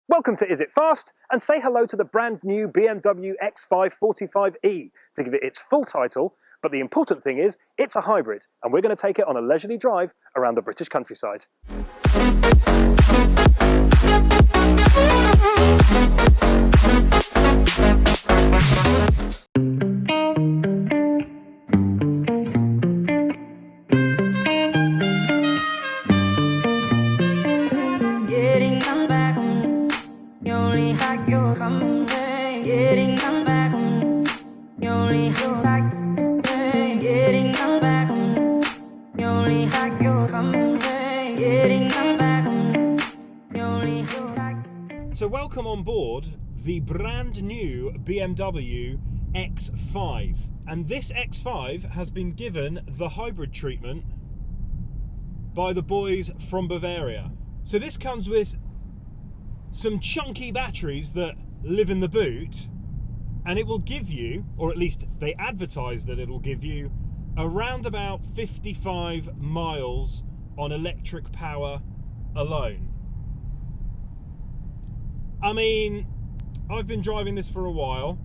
Welcome to Is It Fast? And say hello to the brand new BMW X5 45e to give it its full title, but the important thing is it's a hybrid and we're going to take it on a leisurely drive around the British countryside. So welcome on board the brand new BMW X5, and this X5 has been given the hybrid treatment by the boys from Bavaria. So this comes with some chunky batteries that live in the boot, and it will give you, or at least they advertise that it'll give you, around about 55 miles on electric power alone. I mean, I've been driving this for a while,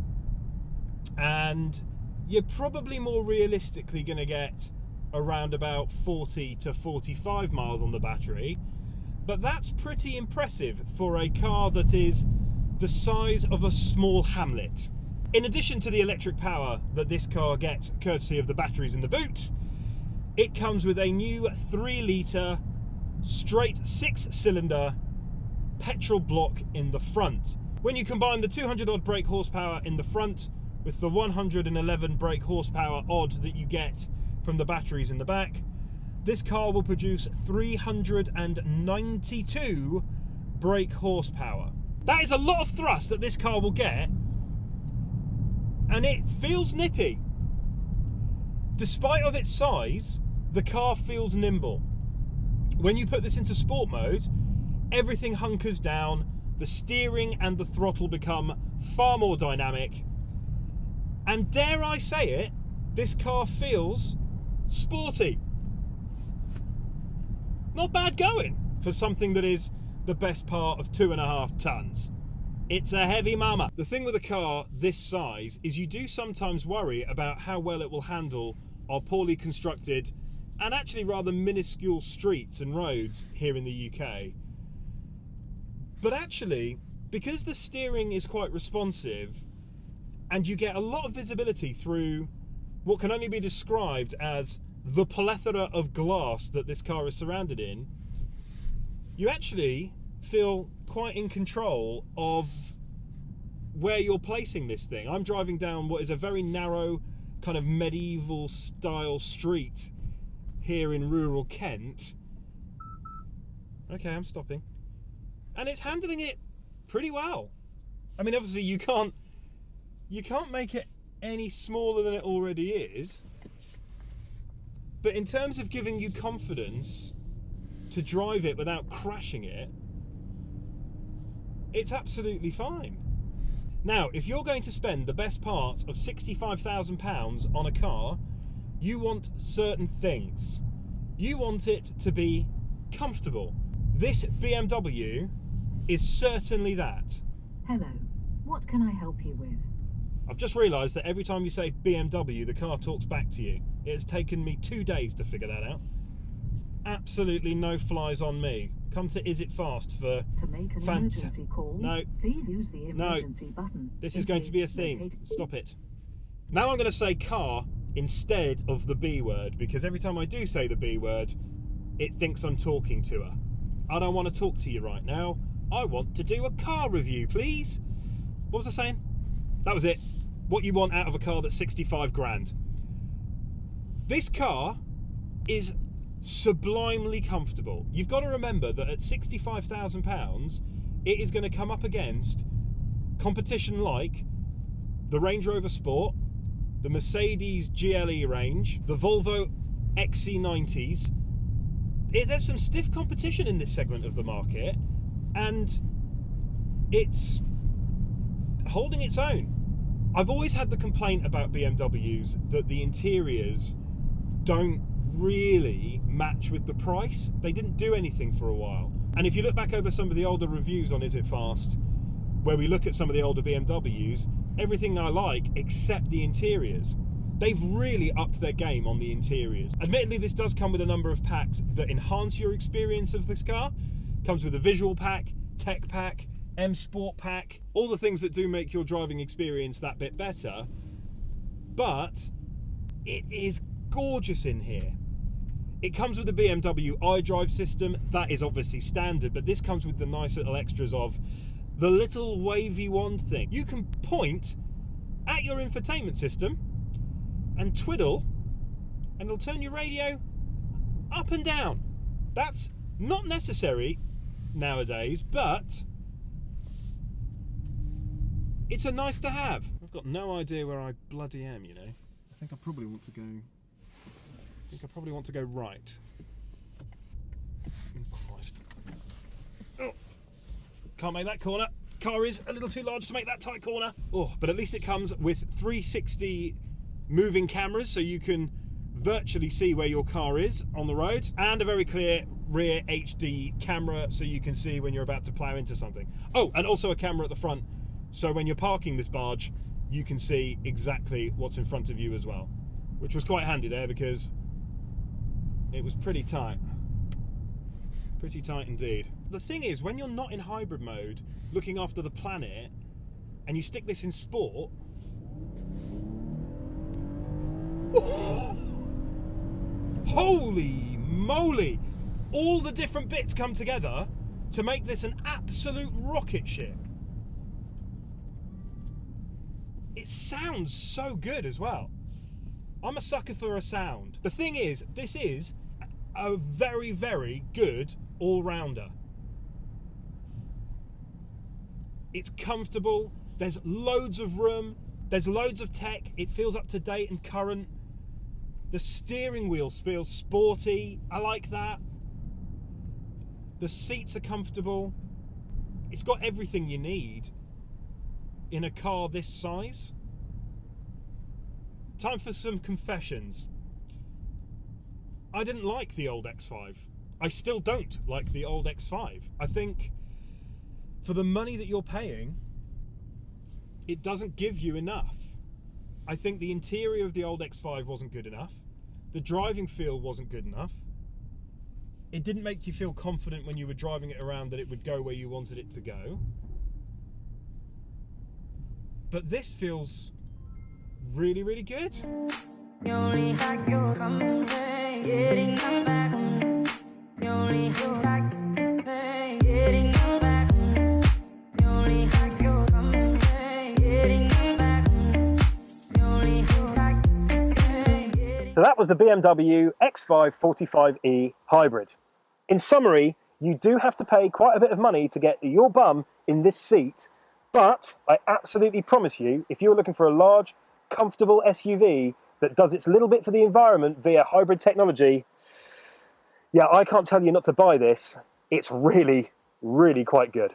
and you're probably more realistically going to get around about 40 to 45 miles on the battery, but that's pretty impressive for a car that is the size of a small hamlet. In addition to the electric power that this car gets courtesy of the batteries in the boot, it comes with a new 3-litre straight 6-cylinder petrol block in the front. When you combine the 200 odd brake horsepower in the front with the 111 brake horsepower odd that you get from the batteries in the back, this car will produce 392 brake horsepower. That is a lot of thrust that this car will get, and it feels nippy. Despite of its size, the car feels nimble. When you put this into sport mode, everything hunkers down, the steering and the throttle become far more dynamic, and dare I say it, this car feels sporty. Not bad going for something that is the best part of 2.5 tons. It's a heavy mama. The thing with a car this size is you do sometimes worry about how well it will handle our poorly constructed and actually rather minuscule streets and roads here in the UK. But actually, because the steering is quite responsive and you get a lot of visibility through what can only be described as the plethora of glass that this car is surrounded in, you actually feel quite in control of where you're placing this thing. I'm driving down what is a very narrow kind of medieval style street here in rural Kent. Okay, I'm stopping. And it's handling it pretty well. I mean, obviously you can't make it any smaller than it already is. But in terms of giving you confidence to drive it without crashing it, it's absolutely fine. Now, if you're going to spend the best part of £65,000 on a car, you want certain things. You want it to be comfortable. This BMW is certainly that. Hello, what can I help you with? I've just realised that every time you say BMW, the car talks back to you. It has taken me 2 days to figure that out. Absolutely no flies on me. Come to Is It Fast for... To make an emergency call, no. Please use the emergency button. This is going to be a thing. Stop it. Now I'm going to say car instead of the B word, because every time I do say the B word, it thinks I'm talking to her. I don't want to talk to you right now. I want to do a car review, please. What was I saying? That was it. What you want out of a car that's 65 grand. This car is sublimely comfortable. You've got to remember that at £65,000, it is going to come up against competition like the Range Rover Sport, the Mercedes GLE range, the Volvo XC90s. There's some stiff competition in this segment of the market, and it's holding its own. I've always had the complaint about BMWs that the interiors don't really match with the price. They didn't do anything for a while. And if you look back over some of the older reviews on Is It Fast, where we look at some of the older BMWs, everything I like except the interiors. They've really upped their game on the interiors. Admittedly, this does come with a number of packs that enhance your experience of this car. Comes with a visual pack, tech pack, M Sport pack, all the things that do make your driving experience that bit better. But it is gorgeous in here. It comes with the BMW iDrive system. That is obviously standard, but this comes with the nice little extras of the little wavy wand thing. You can point at your infotainment system and twiddle, and it'll turn your radio up and down. That's not necessary nowadays, but it's a nice to have. I've got no idea where I bloody am, you know. I think I probably want to go right. Oh, Christ. Oh, can't make that corner. Car is a little too large to make that tight corner. Oh, but at least it comes with 360 moving cameras, so you can virtually see where your car is on the road, and a very clear rear HD camera, so you can see when you're about to plough into something. Oh, and also a camera at the front, so when you're parking this barge, you can see exactly what's in front of you as well, which was quite handy there because it was pretty tight. Pretty tight indeed. The thing is, when you're not in hybrid mode, looking after the planet, and you stick this in sport, holy moly! All the different bits come together to make this an absolute rocket ship. It sounds so good as well. I'm a sucker for a sound. The thing is, this is a very, very good all-rounder. It's comfortable, there's loads of room, there's loads of tech, it feels up to date and current. The steering wheel feels sporty, I like that. The seats are comfortable. It's got everything you need in a car this size. Time for some confessions. I didn't like the old X5. I still don't like the old X5. I think for the money that you're paying, it doesn't give you enough. I think the interior of the old X5 wasn't good enough. The driving feel wasn't good enough. It didn't make you feel confident when you were driving it around that it would go where you wanted it to go. But this feels really, really good. You only had your company, getting them back. You only had getting them back. You only had your company, getting them back. You only had. So that was the BMW X5 45e Hybrid. In summary, you do have to pay quite a bit of money to get your bum in this seat, but I absolutely promise you, if you're looking for a large, comfortable SUV that does its little bit for the environment via hybrid technology, yeah, I can't tell you not to buy this. It's really, really quite good.